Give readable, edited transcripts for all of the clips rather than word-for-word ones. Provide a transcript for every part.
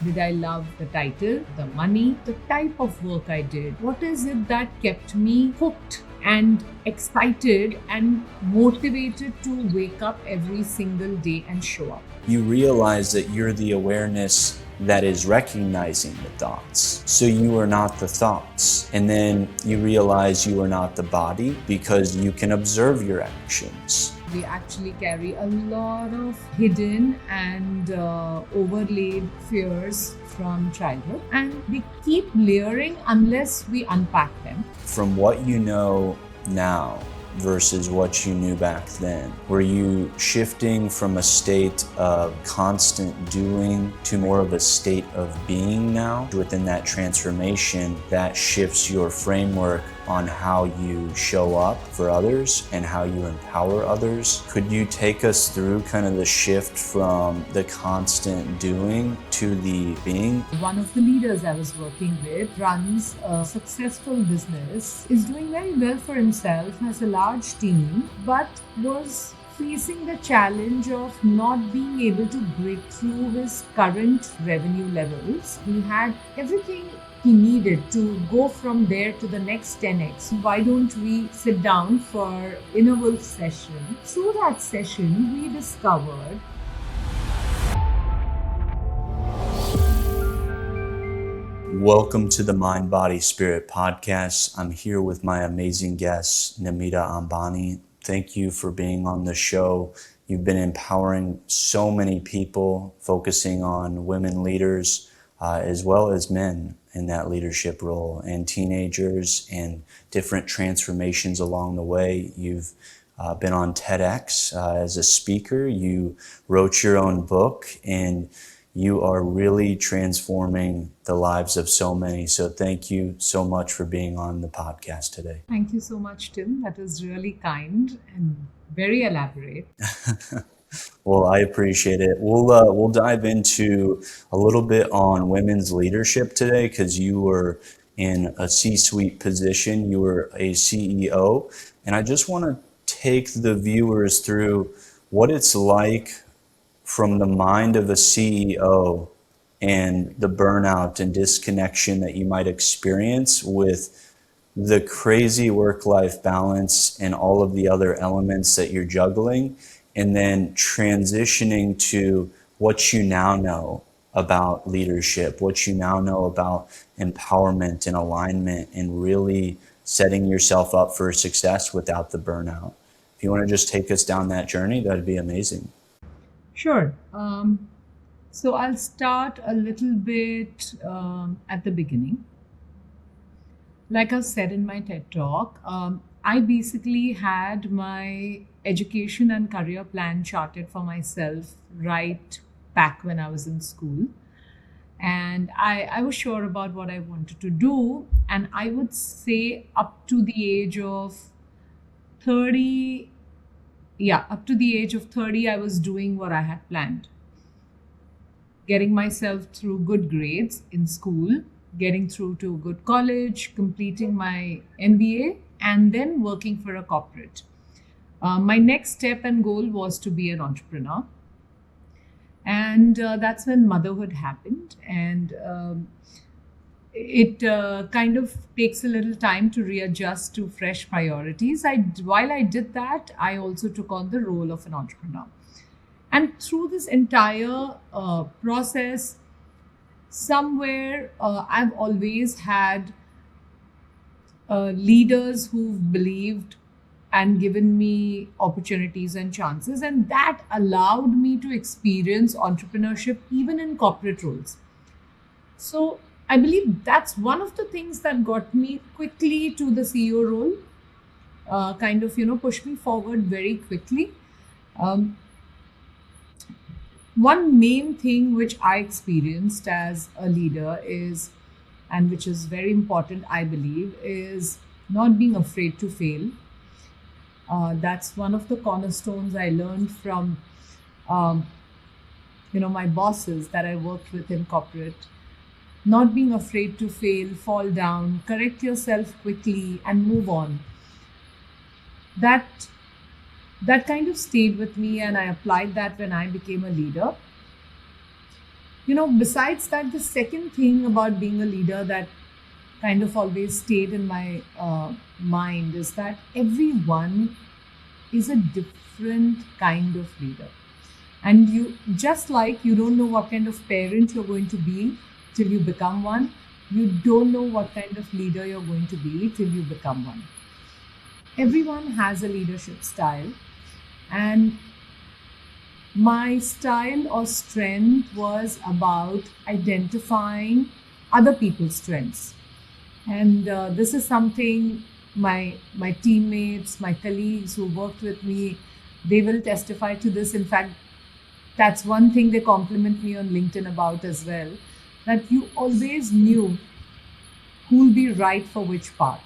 Did I love the title, the money, the type of work I did? What is it that kept me hooked and excited and motivated to wake up every single day and show up? You realize that you're the awareness that is recognizing the thoughts. So you are not the thoughts. And then you realize you are not the body because you can observe your actions. We actually carry a lot of hidden and overlaid fears from childhood, and they keep layering unless we unpack them. From what you know now versus what you knew back then? Were you shifting from a state of constant doing to more of a state of being now? Within that transformation, that shifts your framework on how you show up for others and how you empower others. Could you take us through kind of the shift from the constant doing to the being? One of the leaders I was working with runs a successful business, is doing very well for himself, has a large team, but was facing the challenge of not being able to break through his current revenue levels. He had everything he needed to go from there to the next 10x. Why don't we sit down for inner wolf session? Through that session, we discovered Welcome to the Mind, Body, Spirit podcast. I'm here with my amazing guest, Namita Ambani. Thank you for being on the show. You've been empowering so many people, focusing on women leaders as well as men in that leadership role, and teenagers, and different transformations along the way. You've been on TEDx as a speaker. You wrote your own book, and you are really transforming the lives of so many. So thank you so much for being on the podcast today. Thank you so much, Tim. That was really kind and very elaborate. Well, I appreciate it. We'll dive into a little bit on women's leadership today, because you were in a C-suite position. You were a CEO, and I just want to take the viewers through what it's like from the mind of a CEO and the burnout and disconnection that you might experience with the crazy work-life balance and all of the other elements that you're juggling, and then transitioning to what you now know about leadership, what you now know about empowerment and alignment, and really setting yourself up for success without the burnout. If you want to just take us down that journey, that'd be amazing. Sure. So I'll start a little bit at the beginning. Like I said in my TED talk, I basically had my education and career plan charted for myself right back when I was in school. And I was sure about what I wanted to do. And I would say up to the age of 30, up to the age of 30, I was doing what I had planned. Getting myself through good grades in school, getting through to a good college, completing my MBA, and then working for a corporate. My next step and goal was to be an entrepreneur. And that's when motherhood happened. And it kind of takes a little time to readjust to fresh priorities. While I did that, I also took on the role of an entrepreneur. And through this entire process, somewhere I've always had leaders who've believed and given me opportunities and chances, and that allowed me to experience entrepreneurship even in corporate roles. So I believe that's one of the things that got me quickly to the CEO role, pushed me forward very quickly. Um, One main thing which I experienced as a leader is, and which is very important, I believe, is not being afraid to fail. That's one of the cornerstones I learned from, um, my bosses that I worked with in corporate. Not being afraid to fail, fall down, correct yourself quickly, and move on. That that kind of stayed with me, and I applied that when I became a leader. Besides that, the second thing about being a leader that kind of always stayed in my mind is that everyone is a different kind of leader. And you, just like you don't know what kind of parent you're going to be till you become one, you don't know what kind of leader you're going to be till you become one. Everyone has a leadership style, and my style or strength was about identifying other people's strengths. And this is something my teammates, my colleagues who worked with me, they will testify to this. In fact, that's one thing they compliment me on LinkedIn about as well, that you always knew who'll be right for which part.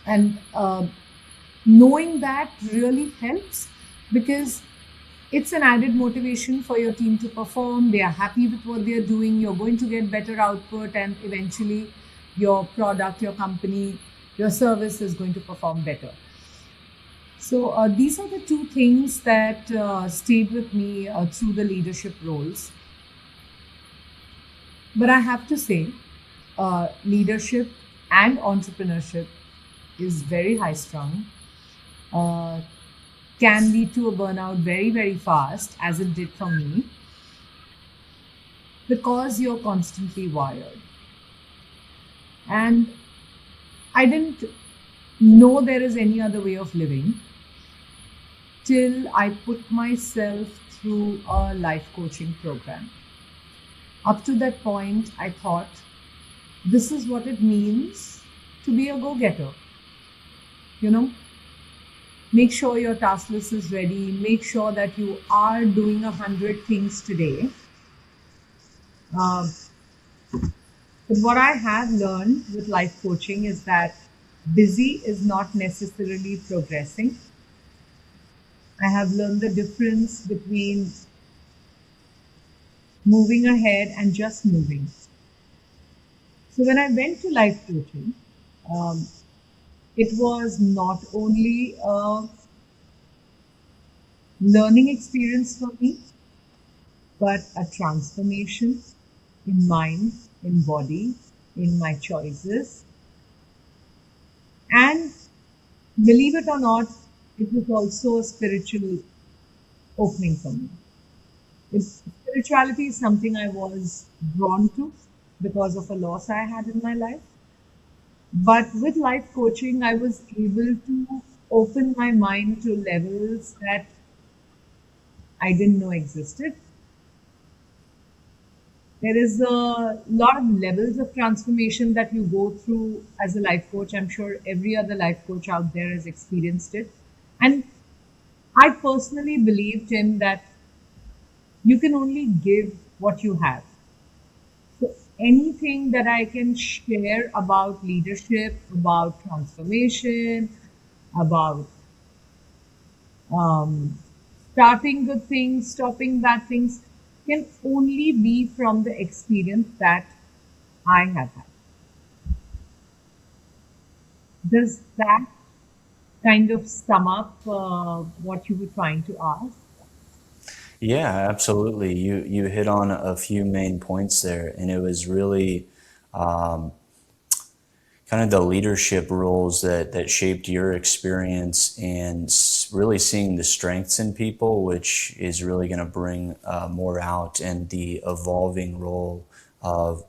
And knowing that really helps, because it's an added motivation for your team to perform. They are happy with what they're doing. You're going to get better output, and eventually, your product, your company, your service is going to perform better. So, these are the two things that stayed with me through the leadership roles. But I have to say, leadership and entrepreneurship is very high strung, uh, can lead to a burnout very, very fast, as it did for me, because you're constantly wired. And I didn't know there is any other way of living till I put myself through a life coaching program. Up to that point, I thought this is what it means to be a go getter. You know, make sure your task list is ready, make sure that you are doing 100 things today. Um, but what I have learned with life coaching is that busy is not necessarily progressing. I have learned the difference between moving ahead and just moving. So when I went to life coaching, um, it was not only a learning experience for me, but a transformation in mind, in body, in my choices. And believe it or not, it was also a spiritual opening for me. Spirituality is something I was drawn to because of a loss I had in my life. But with life coaching, I was able to open my mind to levels that I didn't know existed. There is a lot of levels of transformation that you go through as a life coach. I'm sure every other life coach out there has experienced it. And I personally believe, Tim, that you can only give what you have. So anything that I can share about leadership, about transformation, about um, starting good things, stopping bad things, can only be from the experience that I have had. Does that kind of sum up what you were trying to ask? Yeah, absolutely. You hit on a few main points there, and it was really kind of the leadership roles that shaped your experience and really seeing the strengths in people, which is really going to bring more out, and the evolving role of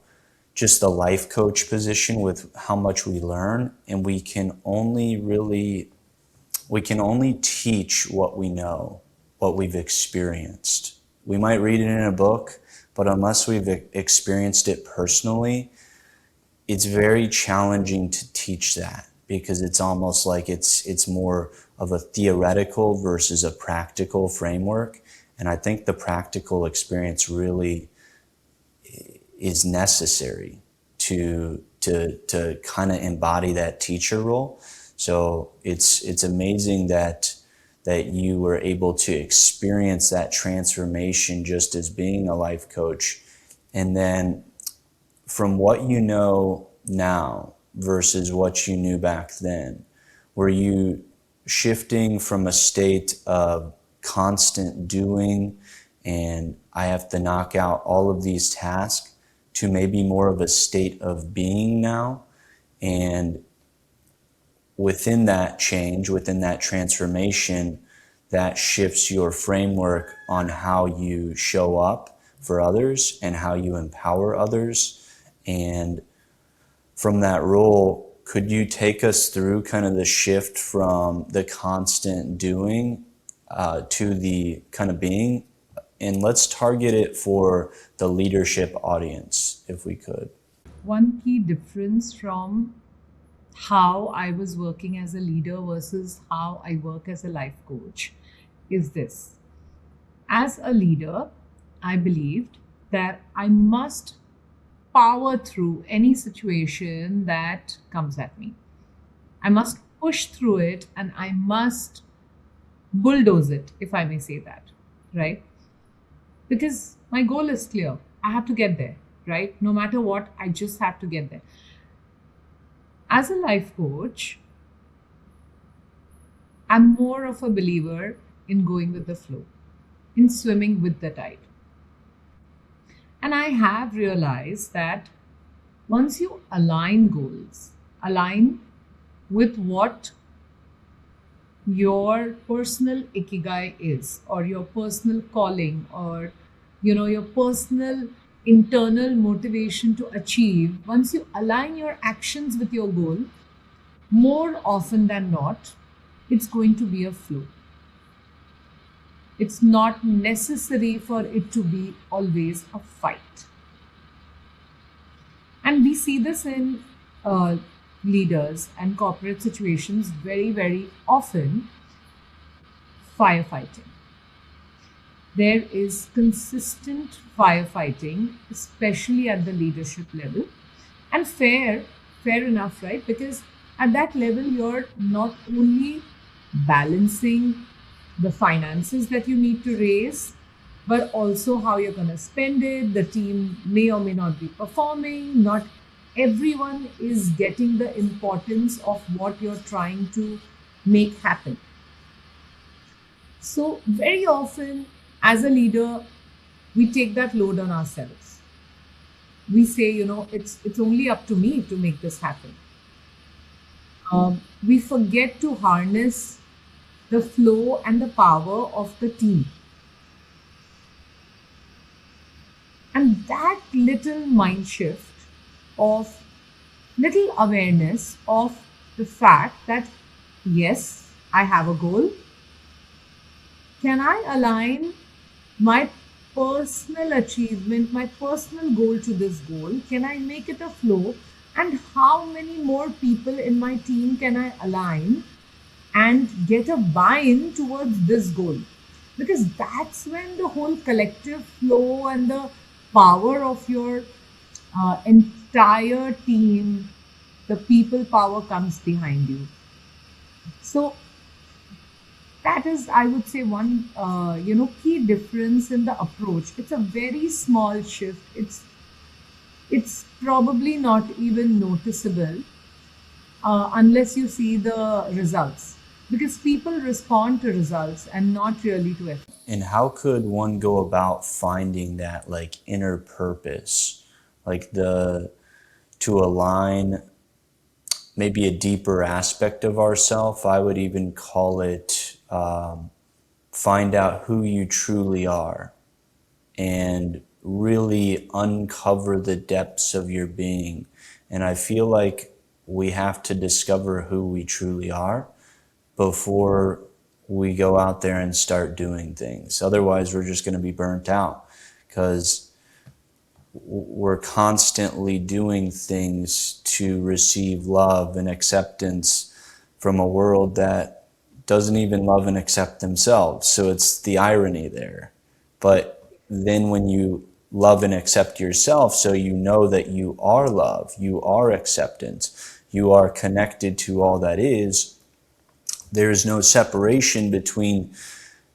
just the life coach position with how much we learn, and we can only teach what we know, what we've experienced. We might read it in a book, but unless we've experienced it personally, it's very challenging to teach that, because it's almost like it's more of a theoretical versus a practical framework. And I think the practical experience really is necessary to kind of embody that teacher role. So it's amazing that you were able to experience that transformation just as being a life coach. And then from what you know now versus what you knew back then, were you shifting from a state of constant doing and I have to knock out all of these tasks to maybe more of a state of being now. And within that change, within that transformation, that shifts your framework on how you show up for others and how you empower others. And from that role, could you take us through kind of the shift from the constant doing to the kind of being? And let's target it for the leadership audience, if we could. One key difference from how I was working as a leader versus how I work as a life coach is this. As a leader, I believed that I must power through any situation that comes at me. I must push through it and I must bulldoze it, if I may say that, right? Because my goal is clear. I have to get there, right? No matter what, I just have to get there. As a life coach, I'm more of a believer in going with the flow, in swimming with the tide. And I have realized that once you align goals, align with what your personal ikigai is, or your personal calling, or your personal internal motivation to achieve, once you align your actions with your goal, more often than not, it's going to be a flow. It's not necessary for it to be always a fight. And we see this in leaders and corporate situations very, very often. Firefighting. There is consistent firefighting, especially at the leadership level. And fair enough, right? Because at that level, you're not only balancing the finances that you need to raise, but also how you're going to spend it. The team may or may not be performing. Not everyone is getting the importance of what you're trying to make happen. So, very often, as a leader, we take that load on ourselves. We say, it's only up to me to make this happen. We forget to harness the flow and the power of the team. And that little mind shift of little awareness of the fact that, yes, I have a goal. Can I align my personal achievement, my personal goal to this goal? Can I make it a flow? And how many more people in my team can I align and get a buy-in towards this goal? Because that's when the whole collective flow and the power of your entire team, the people power comes behind you. So that is, I would say, one key difference in the approach. It's a very small shift. It's probably not even noticeable unless you see the results, because people respond to results and not really to effort. And how could one go about finding that like inner purpose, like to align maybe a deeper aspect of ourself? I would even call it find out who you truly are and really uncover the depths of your being. And I feel like we have to discover who we truly are before we go out there and start doing things. Otherwise, we're just going to be burnt out because we're constantly doing things to receive love and acceptance from a world that doesn't even love and accept themselves. So it's the irony there. But then when you love and accept yourself, so you know that you are love, you are acceptance, you are connected to all that is, there is no separation between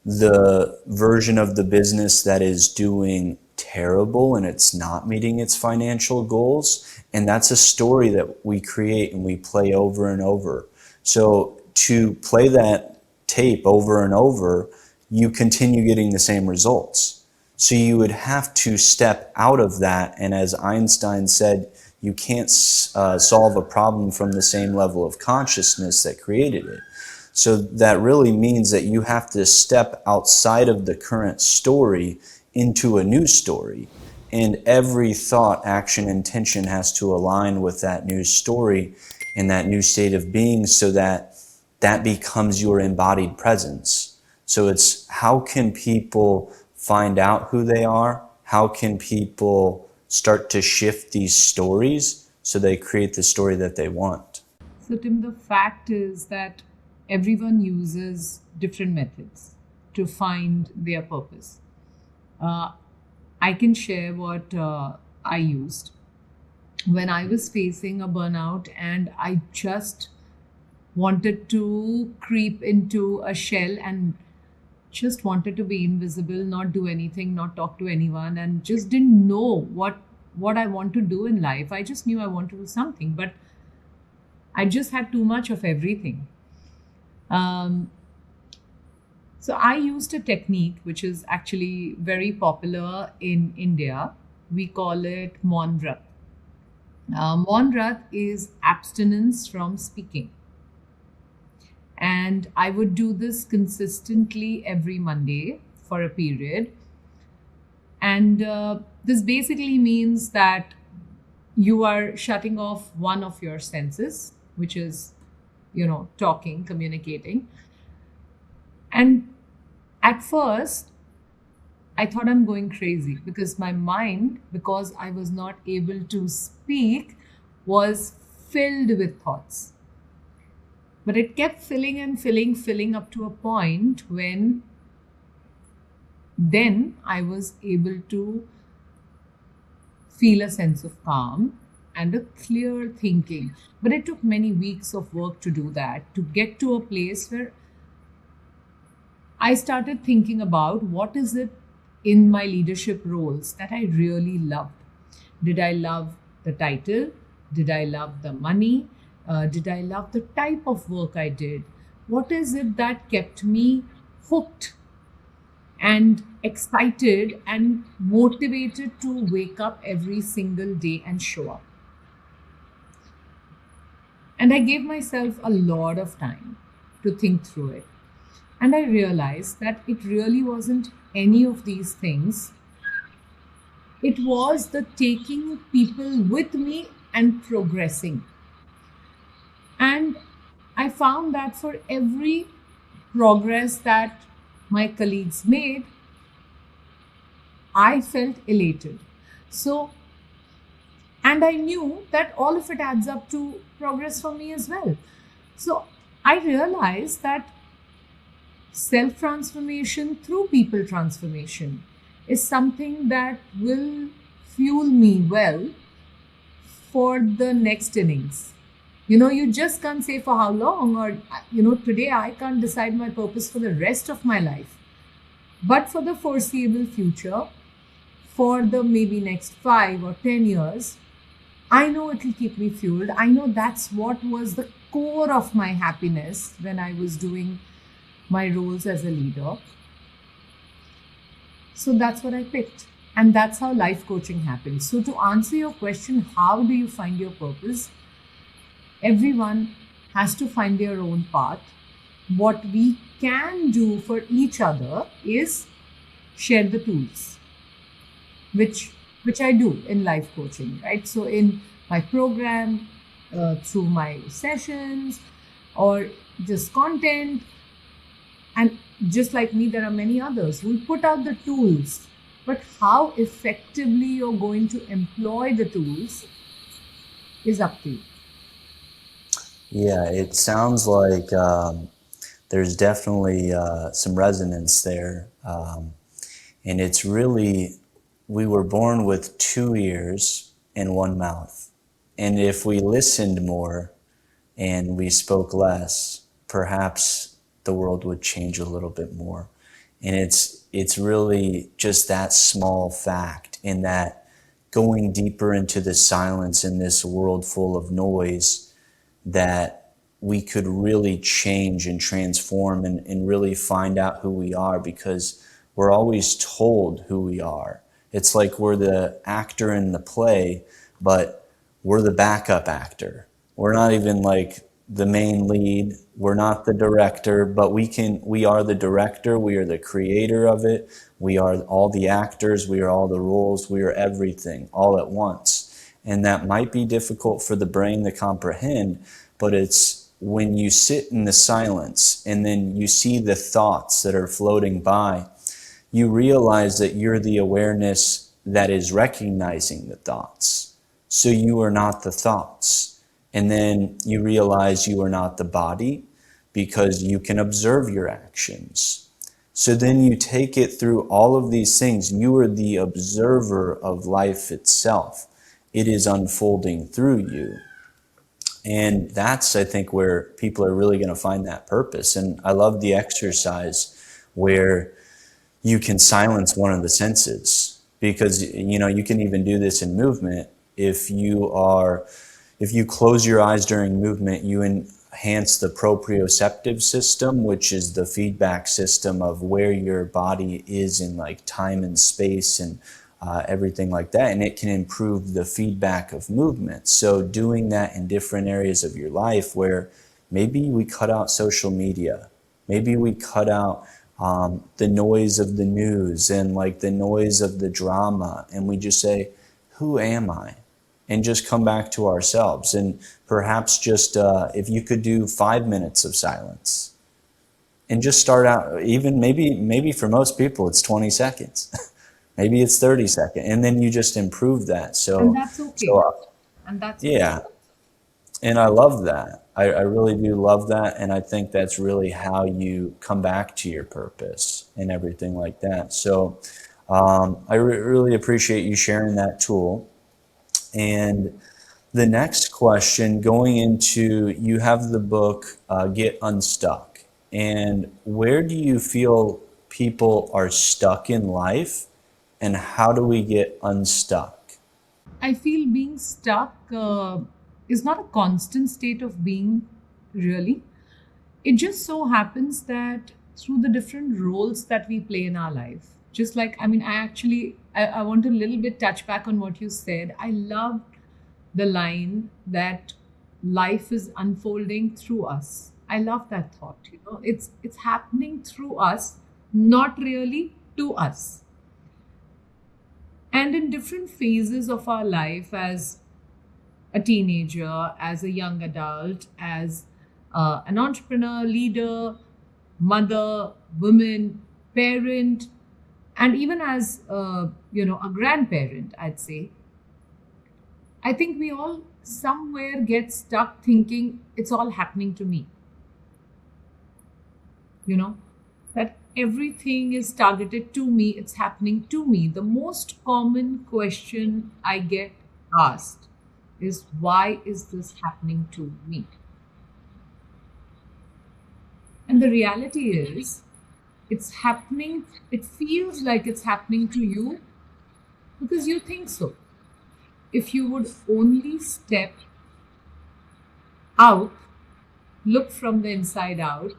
the version of the business that is doing terrible and it's not meeting its financial goals. And that's a story that we create and we play over and over. So to play that tape over and over, you continue getting the same results. So you would have to step out of that. And as Einstein said, you can't solve a problem from the same level of consciousness that created it. So that really means that you have to step outside of the current story into a new story. And every thought, action, intention has to align with that new story and that new state of being, so that that becomes your embodied presence. So it's, how can people find out who they are? How can people start to shift these stories so they create the story that they want? So, Tim, the fact is that everyone uses different methods to find their purpose. Uh, I can share what I used when I was facing a burnout and I just wanted to creep into a shell and just wanted to be invisible, not do anything, not talk to anyone, and just didn't know what I want to do in life. I just knew I want to do something, but I just had too much of everything. Um, so I used a technique which is actually very popular in India. We call it Maunrat. Maunrat is abstinence from speaking. And I would do this consistently every Monday for a period. And this basically means that you are shutting off one of your senses, which is, talking, communicating. And at first, I thought I'm going crazy because my mind, because I was not able to speak, was filled with thoughts. But it kept filling and filling up to a point when then I was able to feel a sense of calm and a clear thinking. But it took many weeks of work to do that, to get to a place where I started thinking about what is it in my leadership roles that I really loved. Did I love the title? Did I love the money? Did I love the type of work I did? What is it that kept me hooked and excited and motivated to wake up every single day and show up? And I gave myself a lot of time to think through it. And I realized that it really wasn't any of these things. It was the taking people with me and progressing. And I found that for every progress that my colleagues made, I felt elated. So, and I knew that all of it adds up to progress for me as well. So I realized that self transformation through people transformation is something that will fuel me well for the next innings. You just can't say for how long, or, today I can't decide my purpose for the rest of my life. But for the foreseeable future, for the maybe next 5 or 10 years, I know it will keep me fueled. I know that's what was the core of my happiness when I was doing my roles as a leader. So that's what I picked. And that's how life coaching happens. So, to answer your question, how do you find your purpose? Everyone has to find their own path. What we can do for each other is share the tools, which I do in life coaching, right? So in my program, through my sessions, or just content, and just like me, there are many others. We'll put out the tools, but how effectively you're going to employ the tools is up to you. Yeah, it sounds like there's definitely some resonance there. And it's really, we were born with 2 ears and one mouth. And if we listened more and we spoke less, perhaps the world would change a little bit more. And it's really just that small fact, in that going deeper into the silence in this world full of noise, that we could really change and transform and really find out who we are. Because We're always told who we are. It's like we're the actor in the play, but we're the backup actor. We're not even like the main lead. We're not the director, but we are the director. We are the creator of it. We are all the actors. We are all the roles. We are everything all at once. And that might be difficult for the brain to comprehend, but it's when you sit in the silence and then you see the thoughts that are floating by, you realize that you're the awareness that is recognizing the thoughts. So you are not the thoughts. And then you realize you are not the body because you can observe your actions. So then you take it through all of these things. You are the observer of life itself. It is unfolding through you. And that's, I think, where people are really going to find that purpose. And I love the exercise where you can silence one of the senses, because you can even do this in movement. If you close your eyes during movement, you enhance the proprioceptive system, which is the feedback system of where your body is in like time and space and everything like that, and it can improve the feedback of movement. So doing that in different areas of your life, where maybe we cut out social media, maybe we cut out the noise of the news and like the noise of the drama, and we just say, who am I? And just come back to ourselves. And perhaps just if you could do 5 minutes of silence and just start out, even maybe for most people it's 20 seconds. Maybe it's 30 seconds, and then you just improve that. And So, that's okay. so And that's okay. yeah, and I love that. I really do love that, and I think that's really how you come back to your purpose and everything like that. So, really appreciate you sharing that tool. And the next question, going into, you have the book Get Unstuck, and where do you feel people are stuck in life, and how do we get unstuck? I feel being stuck is not a constant state of being, really. It just so happens that through the different roles that we play in our life, just like, I mean, I want to a little bit touch back on what you said. I love the line that life is unfolding through us. I love that thought. It's happening through us, not really to us. And in different phases of our life, as a teenager, as a young adult, as an entrepreneur, leader, mother, woman, parent, and even as a grandparent, I'd say, I think we all somewhere get stuck thinking it's all happening to me. You know, that everything is targeted to me, it's happening to me. The most common question I get asked is, why is this happening to me? And the reality is, it's happening, it feels like it's happening to you because you think so. If you would only step out, look from the inside out,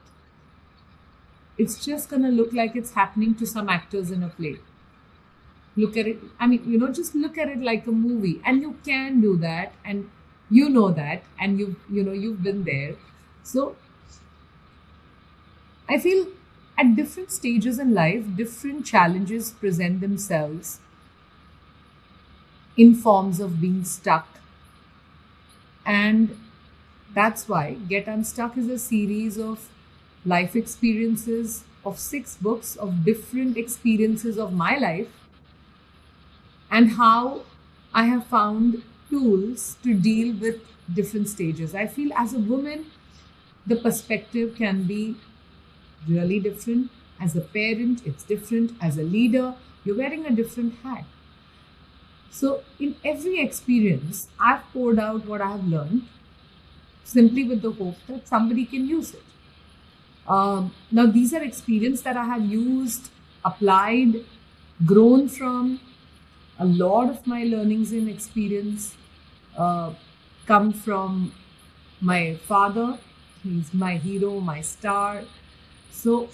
it's just going to look like it's happening to some actors in a play. Look at it, I mean, just look at it like a movie, and you can do that, and you know that, and you've been there. So I feel at different stages in life, different challenges present themselves in forms of being stuck. And that's why Get Unstuck is a series of life experiences, of 6 books of different experiences of my life, and how I have found tools to deal with different stages. I feel as a woman, the perspective can be really different. As a parent, it's different. As a leader, you're wearing a different hat. So, in every experience, I've poured out what I have learned simply with the hope that somebody can use it. Now, these are experiences that I have used, applied, grown from. A lot of my learnings and experience uh, come from my father. He's my hero, my star. So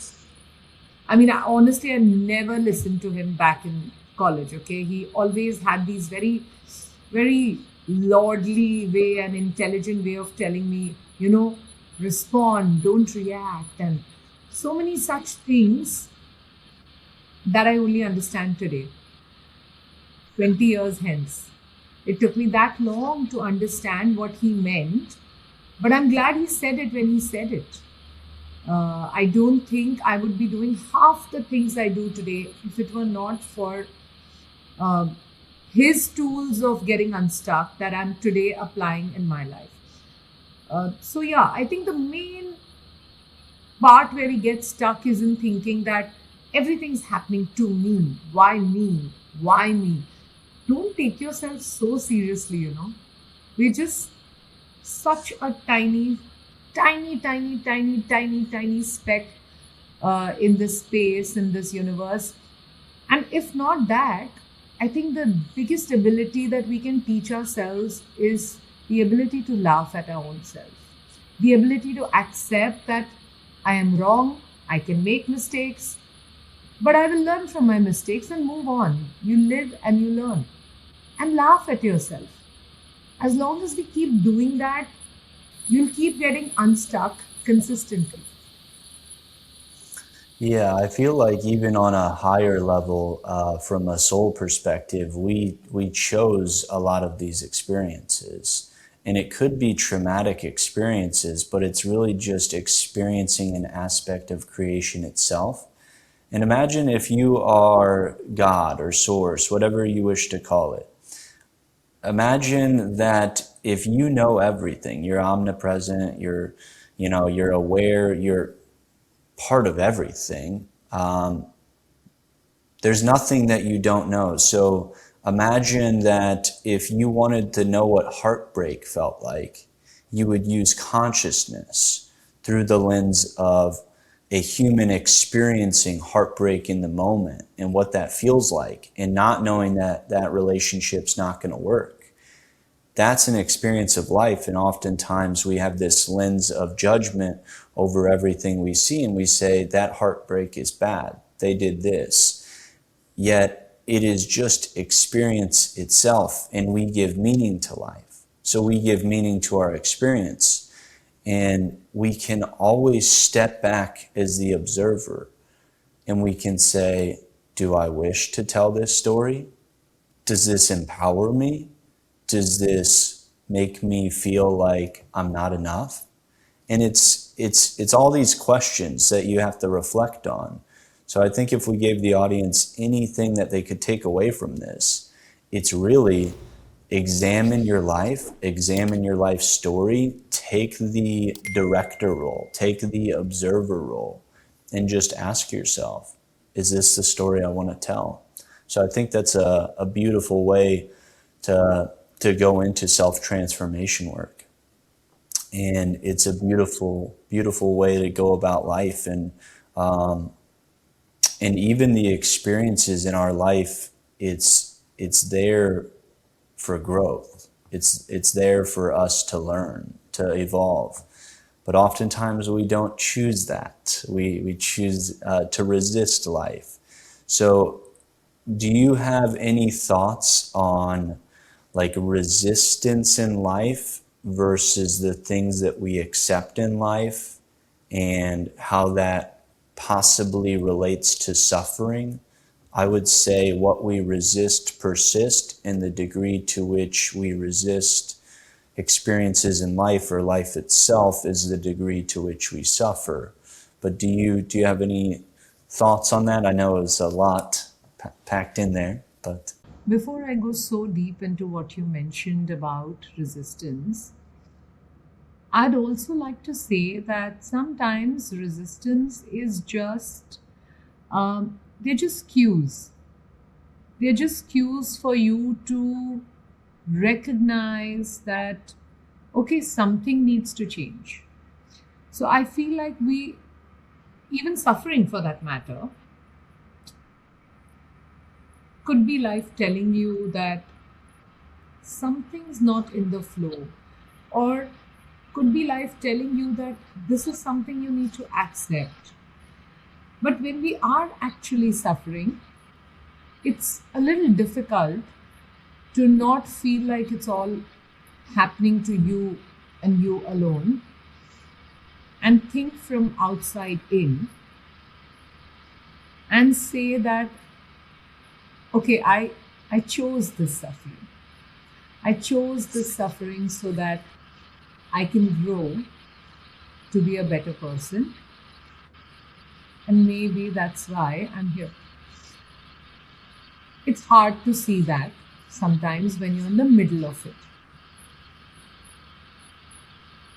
I mean, honestly, I never listened to him back in college. Okay, he always had these very lordly way and intelligent way of telling me, respond, don't react, and so many such things that I only understand today, 20 years hence. It took me that long to understand what he meant, but I'm glad he said it when he said it. I don't think I would be doing half the things I do today if it were not for uh, his tools of getting unstuck that I'm today applying in my life. So, yeah, I think the main part where we get stuck is in thinking that everything's happening to me. Why me? Why me? Don't take yourself so seriously. We're just such a tiny speck in this space, in this universe. And if not that, I think the biggest ability that we can teach ourselves is the ability to laugh at our own self, the ability to accept that I am wrong, I can make mistakes, but I will learn from my mistakes and move on. You live and you learn and laugh at yourself. As long as we keep doing that, you'll keep getting unstuck consistently. Yeah, I feel like even on a higher level, from a soul perspective, we chose a lot of these experiences, and it could be traumatic experiences, but it's really just experiencing an aspect of creation itself. And imagine if you are God or Source, whatever you wish to call it. Imagine that if you know everything, you're omnipresent, you're aware, you're part of everything. There's nothing that you don't know. So imagine that if you wanted to know what heartbreak felt like, you would use consciousness through the lens of a human experiencing heartbreak in the moment and what that feels like, and not knowing that that relationship's not going to work. That's an experience of life. And oftentimes we have this lens of judgment over everything we see, and we say that heartbreak is bad. They did this. Yet it is just experience itself, and we give meaning to life. So we give meaning to our experience, and we can always step back as the observer, and we can say, do I wish to tell this story? Does this empower me? Does this make me feel like I'm not enough? And it's all these questions that you have to reflect on. So I think if we gave the audience anything that they could take away from this, it's really examine your life story, take the director role, take the observer role, and just ask yourself, is this the story I want to tell? So I think that's a beautiful way to go into self-transformation work. And it's a beautiful way to go about life. And even the experiences in our life, it's there for growth. It's there for us to learn, to evolve. But oftentimes we don't choose that. We choose to resist life. So do you have any thoughts on like resistance in life versus the things that we accept in life, and how that possibly relates to suffering? I would say what we resist persists, and the degree to which we resist experiences in life or life itself is the degree to which we suffer. But do you have any thoughts on that? I know it's a lot packed in there, but Before I go so deep into what you mentioned about resistance, I'd also like to say that sometimes resistance is just, they're just cues. They're just cues for you to recognize that, okay, something needs to change. So I feel like even suffering for that matter, could be life telling you that something's not in the flow, or could be life telling you that this is something you need to accept. But when we are actually suffering, it's a little difficult to not feel like it's all happening to you and you alone, and think from outside in and say that, okay, I chose this suffering. I chose this suffering so that I can grow to be a better person, and maybe that's why I'm here. It's hard to see that sometimes when you're in the middle of it.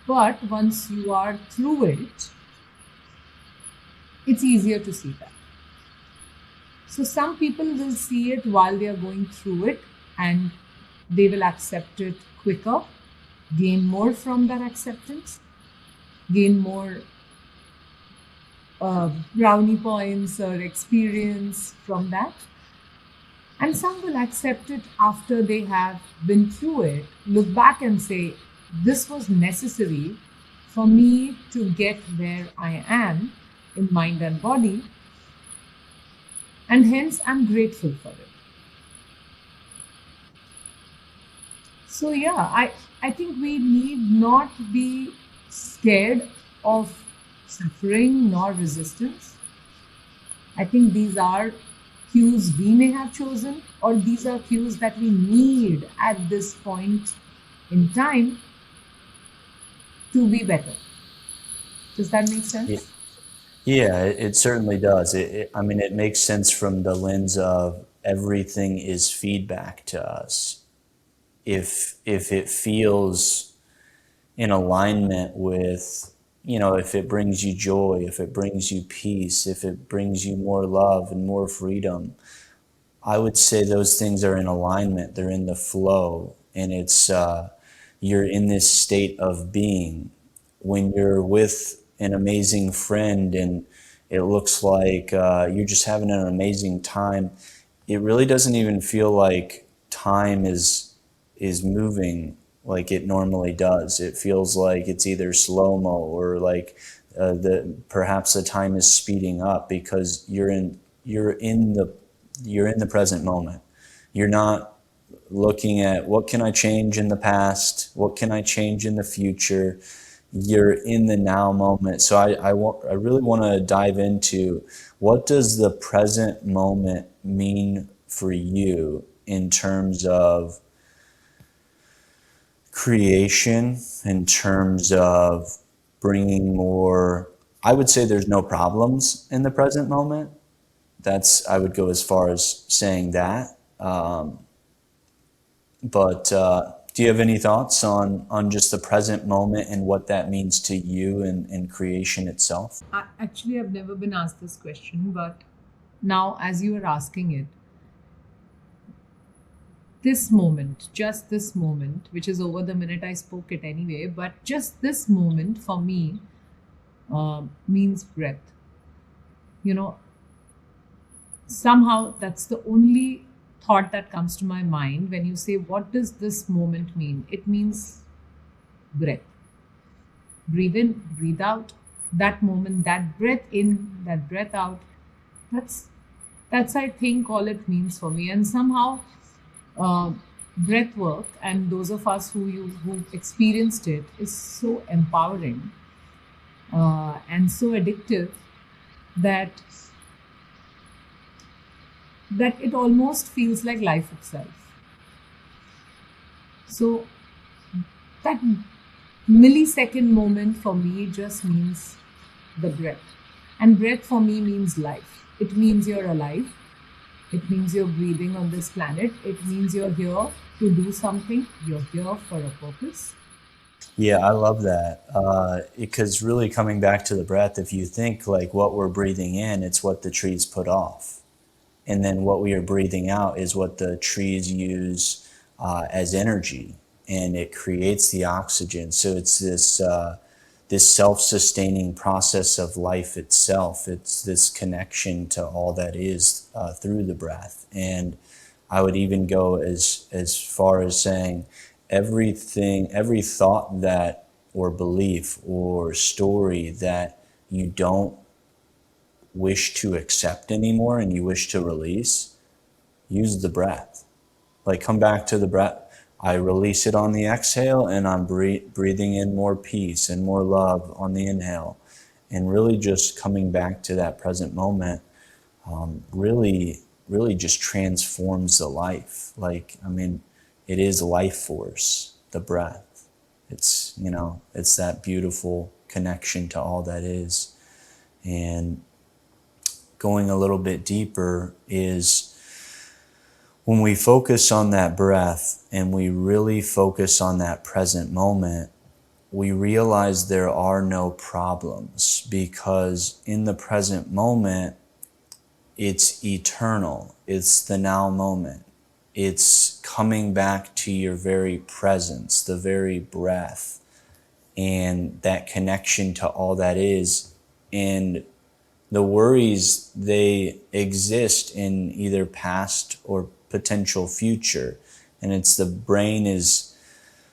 But once you are through it, it's easier to see that. So some people will see it while they are going through it, and they will accept it quicker, gain more from that acceptance, gain more brownie points or experience from that. And some will accept it after they have been through it, look back and say, this was necessary for me to get where I am in mind and body, and hence I'm grateful for it. So yeah, I think we need not be scared of suffering nor resistance. I think these are cues we may have chosen, or these are cues that we need at this point in time to be better. Does that make Yeah, sense? yeah, it certainly does. I mean, it makes sense from the lens of everything is feedback to us. If it feels in alignment with, if it brings you joy, if it brings you peace, if it brings you more love and more freedom, I would say those things are in alignment. They're in the flow, and you're in this state of being. When you're with an amazing friend and it looks like you're just having an amazing time, it really doesn't even feel like time is moving like it normally does. It feels like it's either slow mo or like the perhaps the time is speeding up because you're in the present moment. You're not looking at what can I change in the past, what can I change in the future. You're in the now moment. So I really want to dive into what does the present moment mean for you in terms of creation, in terms of bringing more. I would say there's no problems in the present moment. I would go as far as saying that. But do you have any thoughts on just the present moment and what that means to you and creation itself? Actually, I've never been asked this question, but now as you are asking it, this moment, just this moment, which is over the minute I spoke it anyway, but just this moment for me means breath. You know, somehow that's the only thought that comes to my mind when you say, what does this moment mean? It means breath. Breathe in, breathe out. That moment, that breath in, that breath out, that's that's I think all it means for me. And somehow uh, breath work, and those of us who experienced it, is so empowering and so addictive that it almost feels like life itself. So that millisecond moment for me just means the breath. And breath for me means life. It means you're alive. It means you're breathing on this planet. It means you're here to do something. You're here for a purpose. Yeah, I love that. Because really coming back to the breath, if you think like what we're breathing in, it's what the trees put off. And then what we are breathing out is what the trees use as energy, and it creates the oxygen. So it's this self-sustaining process of life itself. It's this connection to all that is through the breath. And I would even go as far as saying everything, every thought that or belief or story that you don't wish to accept anymore and you wish to release, use the breath. Like, come back to the breath. I release it on the exhale, and I'm breathing in more peace and more love on the inhale. And really just coming back to that present moment really, really just transforms the life. Like, I mean, it is life force, the breath. It's, it's that beautiful connection to all that is. And going a little bit deeper is when we focus on that breath and we really focus on that present moment, we realize there are no problems, because in the present moment, it's eternal. It's the now moment. It's coming back to your very presence, the very breath, and that connection to all that is. And the worries, they exist in either past or potential future. And it's the brain is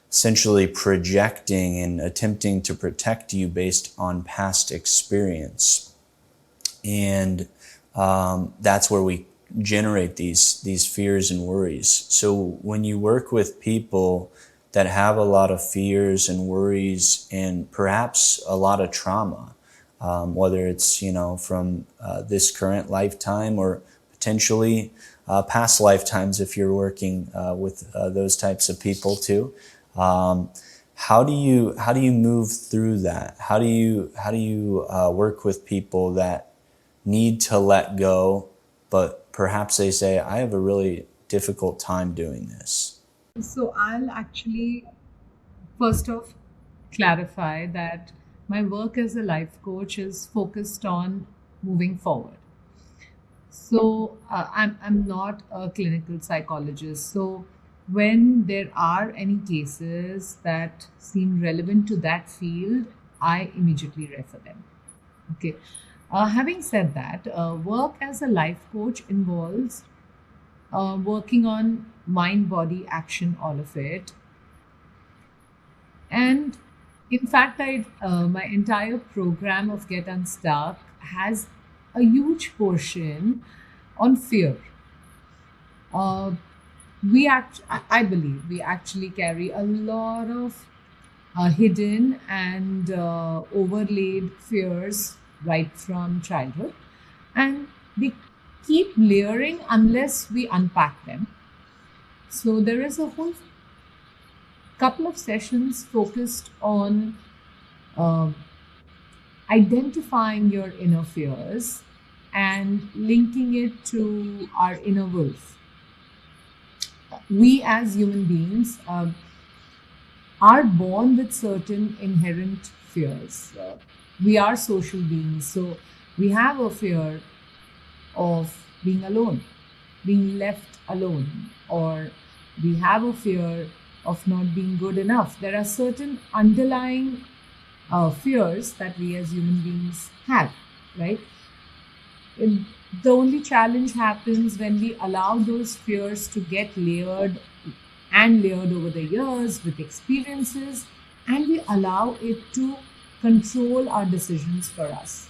essentially projecting and attempting to protect you based on past experience. And that's where we generate these fears and worries. So when you work with people that have a lot of fears and worries and perhaps a lot of trauma, whether it's from this current lifetime or potentially past lifetimes, if you're working with those types of people too, how do you move through that? How do you work with people that need to let go, but perhaps they say, I have a really difficult time doing this? So I'll actually first off clarify that my work as a life coach is focused on moving forward. So I'm not a clinical psychologist. So when there are any cases that seem relevant to that field, I immediately refer them. Okay. Having said that, work as a life coach involves working on mind, body, action, all of it. And in fact, my entire program of Get Unstuck has a huge portion on fear. Uh, I believe we actually carry a lot of hidden and overlaid fears right from childhood, and they keep layering unless we unpack them. So there is a whole couple of sessions focused on uh, identifying your inner fears and linking it to our inner wolf. We as human beings are born with certain inherent fears. We are social beings, so we have a fear of being alone, being left alone, or we have a fear of not being good enough. There are certain underlying fears that we as human beings have, right? And the only challenge happens when we allow those fears to get layered and layered over the years with experiences, and we allow it to control our decisions for us.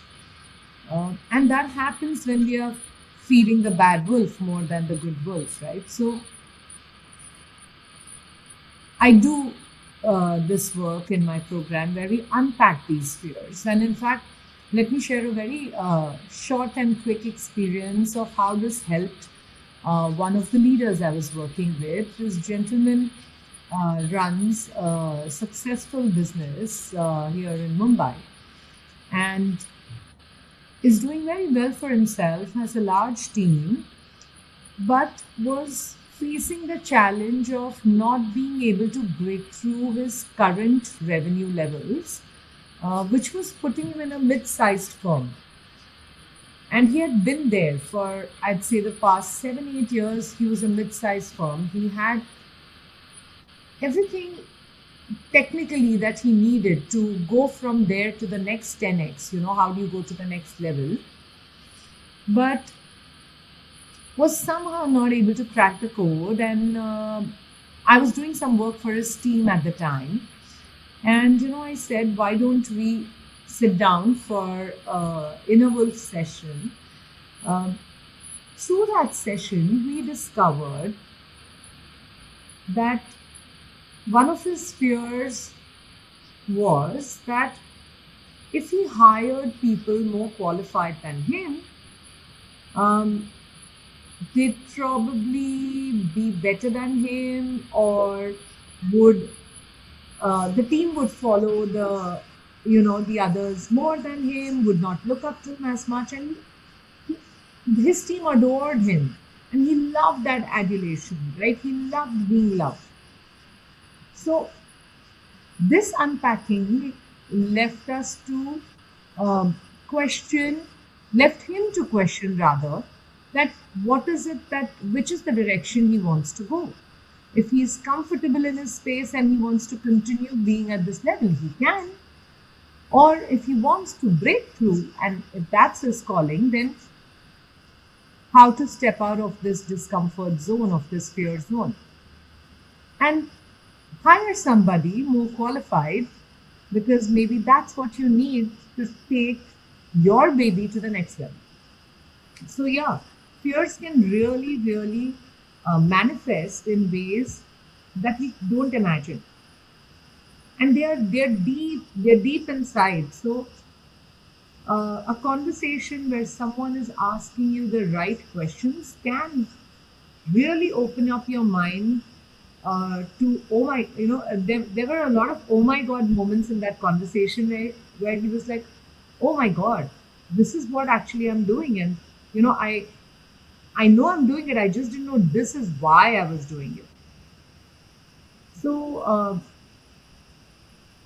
And that happens when we are feeding the bad wolf more than the good wolf, right? So I do this work in my program where we unpack these fears. And in fact, let me share a very short and quick experience of how this helped one of the leaders I was working with. This gentleman runs a successful business here in Mumbai and is doing very well for himself, has a large team, but was facing the challenge of not being able to break through his current revenue levels, which was putting him in a mid sized firm. And he had been there for, I'd say, the past 7, 8 years. He was a mid sized firm. He had everything technically that he needed to go from there to the next 10x. You know, how do you go to the next level? But was somehow not able to crack the code. And I was doing some work for his team at the time. And, I said, why don't we sit down for inner wolf session. Um, through that session, we discovered that one of his fears was that if he hired people more qualified than him, um, they'd probably be better than him, or would the team would follow the others more than him, would not look up to him as much, and his team adored him, and he loved that adulation, right? He loved being loved. So this unpacking left us to um, question, left him to question rather, that what is it that, which is the direction he wants to go. If he's comfortable in his space and he wants to continue being at this level, he can. Or if he wants to break through, and if that's his calling, then how to step out of this discomfort zone, of this fear zone, and hire somebody more qualified, because maybe that's what you need to take your baby to the next level. So, yeah, fears can really, really manifest in ways that we don't imagine, and they're deep inside. So, a conversation where someone is asking you the right questions can really open up your mind to, oh my, there were a lot of oh my god moments in that conversation, where he was like, oh my god, this is what actually I'm doing, and I know I'm doing it, I just didn't know this is why I was doing it. So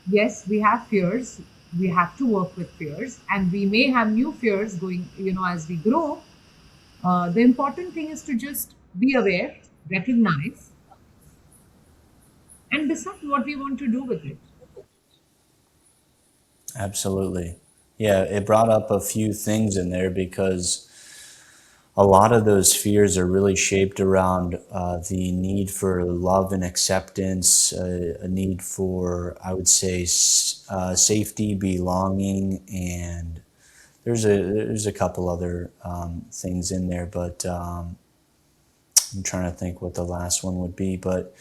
yes, we have fears, we have to work with fears, and we may have new fears going, as we grow. The important thing is to just be aware, recognize, and decide what we want to do with it. Absolutely. Yeah, it brought up a few things in there because a lot of those fears are really shaped around the need for love and acceptance, a need for, I would say, safety, belonging, and there's a couple other things in there, but I'm trying to think what the last one would be. But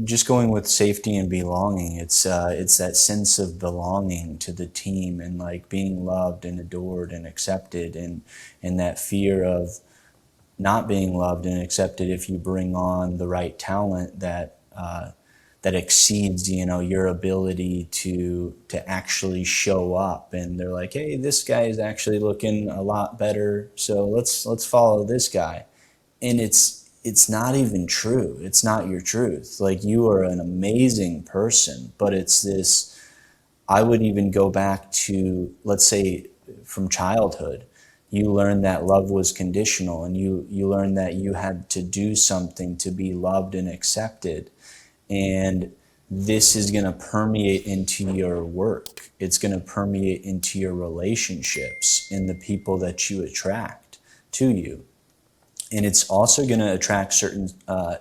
just going with safety and belonging, it's that sense of belonging to the team and like being loved and adored and accepted, and that fear of not being loved and accepted if you bring on the right talent that exceeds your ability to actually show up, and they're like, hey, this guy is actually looking a lot better, so let's follow this guy. And it's not even true. It's not your truth. Like, you are an amazing person, but it's this. I would even go back to, let's say, from childhood. You learned that love was conditional, and you learned that you had to do something to be loved and accepted. And this is going to permeate into your work. It's going to permeate into your relationships and the people that you attract to you. And it's also going to attract certain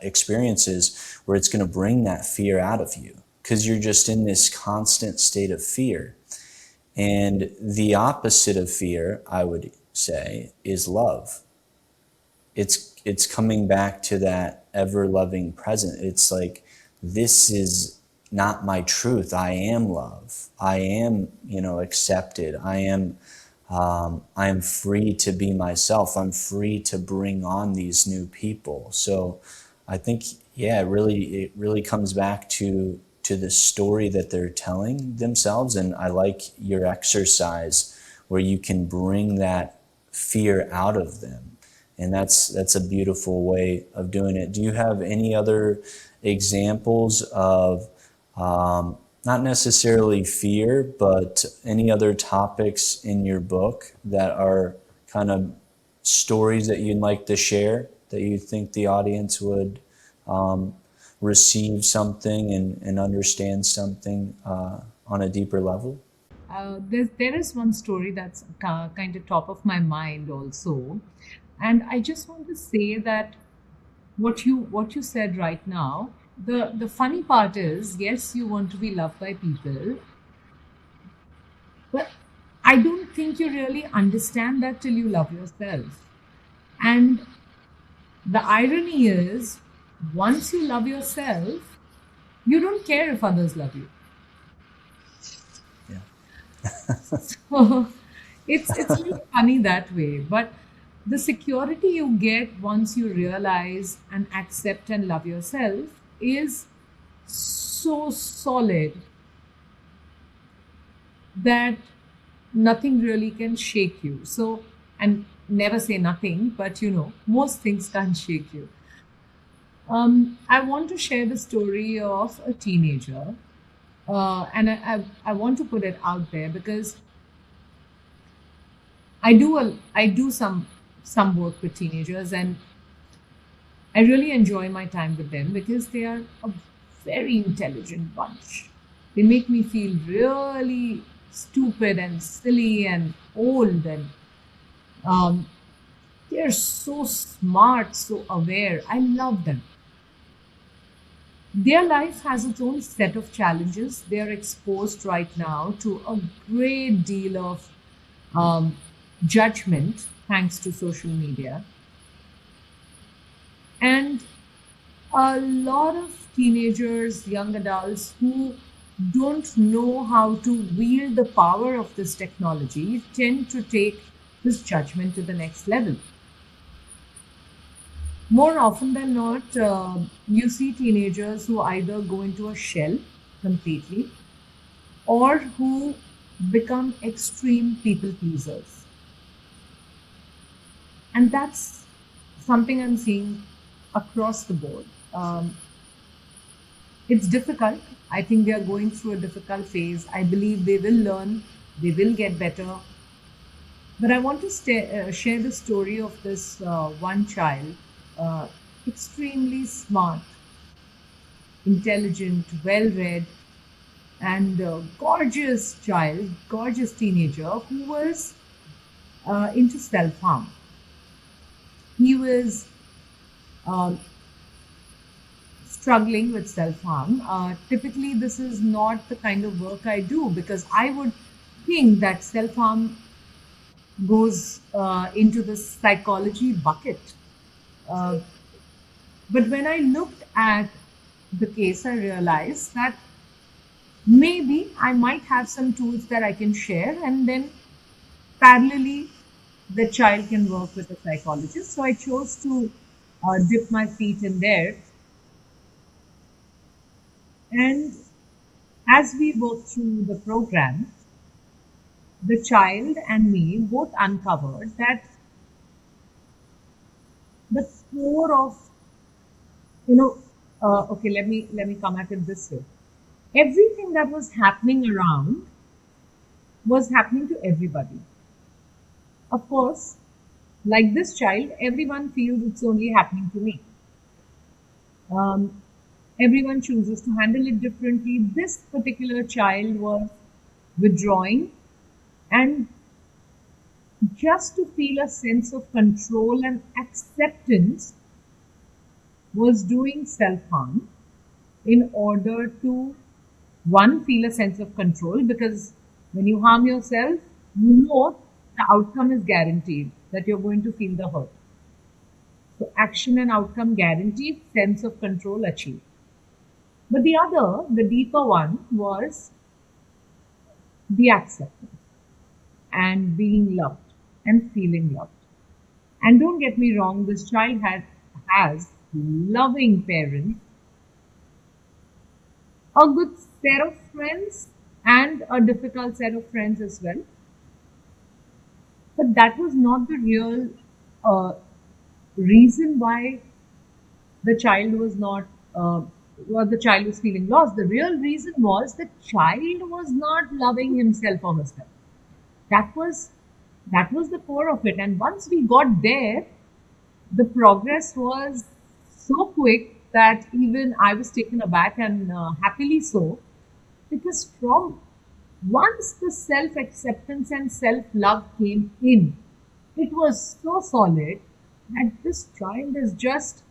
experiences where it's going to bring that fear out of you, because you're just in this constant state of fear. And the opposite of fear, I would say, is love. It's coming back to that ever loving present. It's like, this is not my truth. I am love. I am, accepted. I am free to be myself. I'm free to bring on these new people. So I think, yeah, it really comes back to the story that they're telling themselves. And I like your exercise where you can bring that fear out of them. And that's a beautiful way of doing it. Do you have any other examples of not necessarily fear, but any other topics in your book that are kind of stories that you'd like to share, that you think the audience would um, receive something and understand something on a deeper level? There is one story that's kind of top of my mind also, and I just want to say that what you said right now. The funny part is, yes, you want to be loved by people, but I don't think you really understand that till you love yourself. And the irony is, once you love yourself, you don't care if others love you. Yeah. It's really funny that way. But the security you get once you realize and accept and love yourself is so solid that nothing really can shake you. So, and never say nothing, but most things can't shake you. I want to share the story of a teenager, and I want to put it out there because I do some work with teenagers, and I really enjoy my time with them because they are a very intelligent bunch. They make me feel really stupid and silly and old, and um, they're so smart, so aware. I love them. Their life has its own set of challenges. They are exposed right now to a great deal of um, judgment thanks to social media. And a lot of teenagers, young adults who don't know how to wield the power of this technology tend to take this judgment to the next level. More often than not, you see teenagers who either go into a shell completely or who become extreme people pleasers. And that's something I'm seeing across the board. It's difficult. I think they are going through a difficult phase. I believe they will learn, they will get better. But I want to share the story of this one child, uh, extremely smart, intelligent, well read, and gorgeous child, gorgeous teenager who was into self harm. He was um, struggling with self harm. Typically, this is not the kind of work I do because I would think that self harm goes into the psychology bucket. Uh, but when I looked at the case, I realized that maybe I might have some tools that I can share, and then parallelly, the child can work with a psychologist. So I chose to dip my feet in there. And as we worked through the program, the child and me both uncovered that the core of, you know, okay, let me come at it this way. Everything that was happening around was happening to everybody. Of course, like this child, everyone feels it's only happening to me. Um, Everyone chooses to handle it differently. This particular child was withdrawing, and just to feel a sense of control and acceptance, was doing self harm in order to, one, feel a sense of control, because when you harm yourself, you know the outcome is guaranteed, that you're going to feel the hurt. So action and outcome guaranteed, sense of control achieved. But the other, the deeper one, was the acceptance and being loved and feeling loved. And don't get me wrong, this child has loving parents, a good set of friends, and a difficult set of friends as well. But that was not the real uh, reason why the child was not, the child was feeling lost. The real reason was the child was not loving himself or herself. That was that was the core of it. And once we got there, the progress was so quick that even I was taken aback, and happily so, because from once the self acceptance and self love came in, it was so solid that this child is just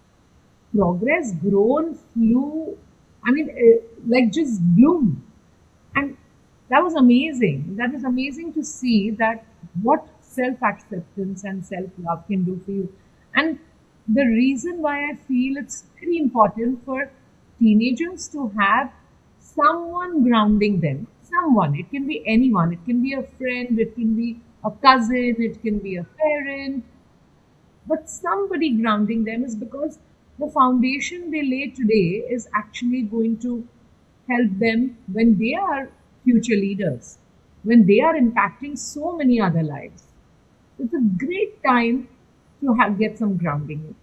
progress, grown, flew, I mean, like just bloom. And That was amazing. That is amazing to see that what self acceptance and self love can do for you. And the reason why I feel it's very important for teenagers to have someone grounding them. Someone. It can be anyone. It can be a friend. It can be a cousin. It can be a parent, but somebody grounding them, is because the foundation they lay today is actually going to help them when they are future leaders, when they are impacting so many other lives. It's a great time to get some grounding.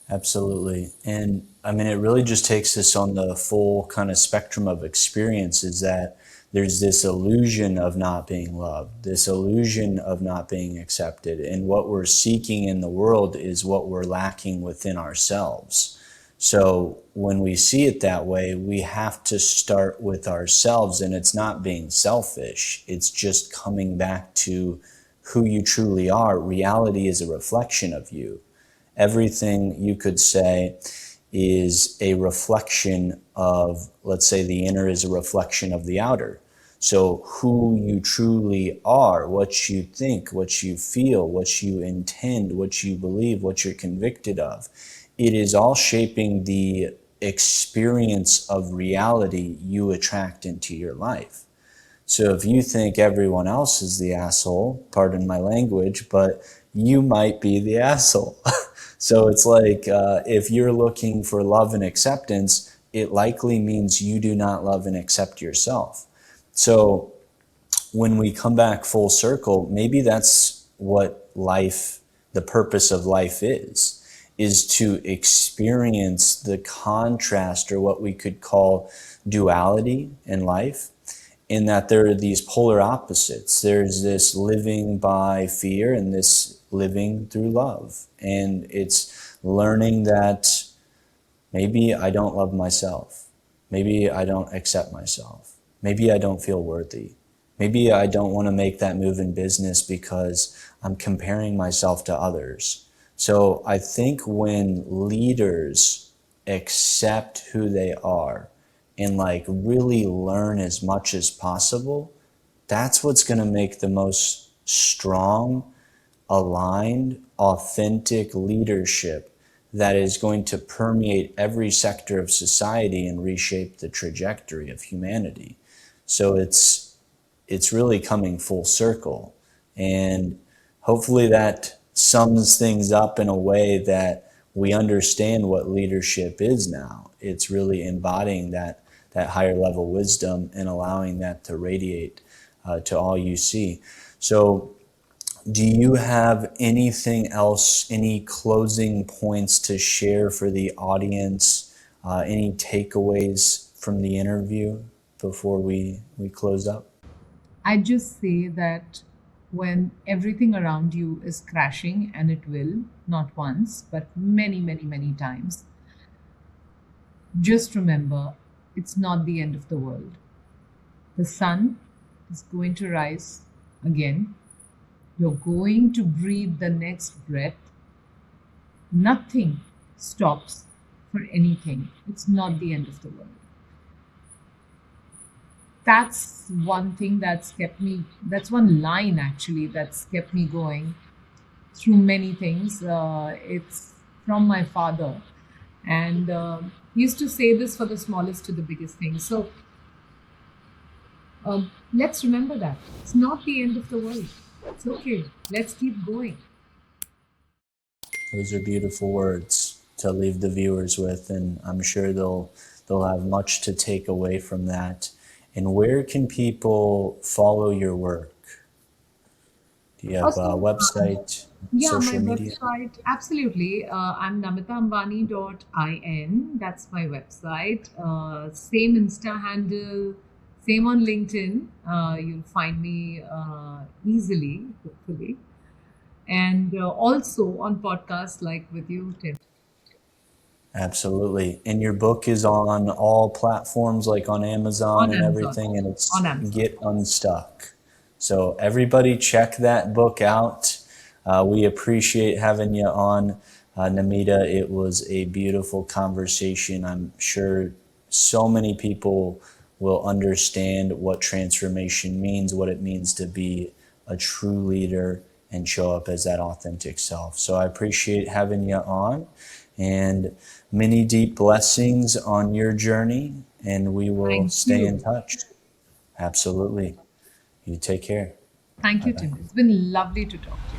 Absolutely. And I mean, it really just takes us on the full kind of spectrum of experiences that there's this illusion of not being loved, this illusion of not being accepted. And what we're seeking in the world is what we're lacking within ourselves. So when we see it that way, we have to start with ourselves. And it's not being selfish, it's just coming back to who you truly are. Reality is a reflection of you. Everything you could say is a reflection of, let's say, the inner is a reflection of the outer. So, who you truly are, what you think, what you feel, what you intend, what you believe, what you're convicted of, it is all shaping the experience of reality you attract into your life. So if you think everyone else is the asshole, pardon my language, but you might be the asshole. So it's like if you're looking for love and acceptance, it likely means you do not love and accept yourself. So when we come back full circle, maybe that's what life, the purpose of life is to experience the contrast, or what we could call duality in life, in that there are these polar opposites. There's this living by fear and this living through love. And it's learning that maybe I don't love myself. Maybe I don't accept myself. Maybe I don't feel worthy. Maybe I don't want to make that move in business because I'm comparing myself to others. So I think when leaders accept who they are and like really learn as much as possible, that's what's going to make the most strong, aligned, authentic leadership that is going to permeate every sector of society and reshape the trajectory of humanity. So it's really coming full circle. And hopefully that sums things up in a way that we understand what leadership is now. It's really embodying that higher level wisdom and allowing that to radiate to all you see. So do you have anything else, any closing points to share for the audience? Any takeaways from the interview before we close up? I just say that when everything around you is crashing, and it will, not once, but many, many, many times, just remember it's not the end of the world. The sun is going to rise again. You're going to breathe the next breath. Nothing stops for anything. It's not the end of the world. That's one thing that's kept me, that's one line actually that's kept me going through many things. It's from my father. And he used to say this, for the smallest to the biggest thing. So let's remember that. It's not the end of the world. It's okay. Let's keep going. Those are beautiful words to leave the viewers with, and I'm sure they'll have much to take away from that. And where can people follow your work? Do you have a Also, website, yeah, my social media? website, absolutely. I'm namitambani.in. That's my website. Same Insta handle, same on LinkedIn. You'll find me easily, hopefully. And also on podcasts like with you, Tim. Absolutely. And your book is on all platforms, like on Amazon On and Amazon. everything, and On it's Amazon. Get Unstuck. So everybody check that book out. We appreciate having you on, Namita. It was a beautiful conversation. I'm sure so many people will understand what transformation means, what it means to be a true leader and show up as that authentic self. So I appreciate having you on, and many deep blessings on your journey, and we will Thank stay in you. touch. Absolutely. You take care. Thank Bye you, bye. Tim. It's been lovely to talk to you.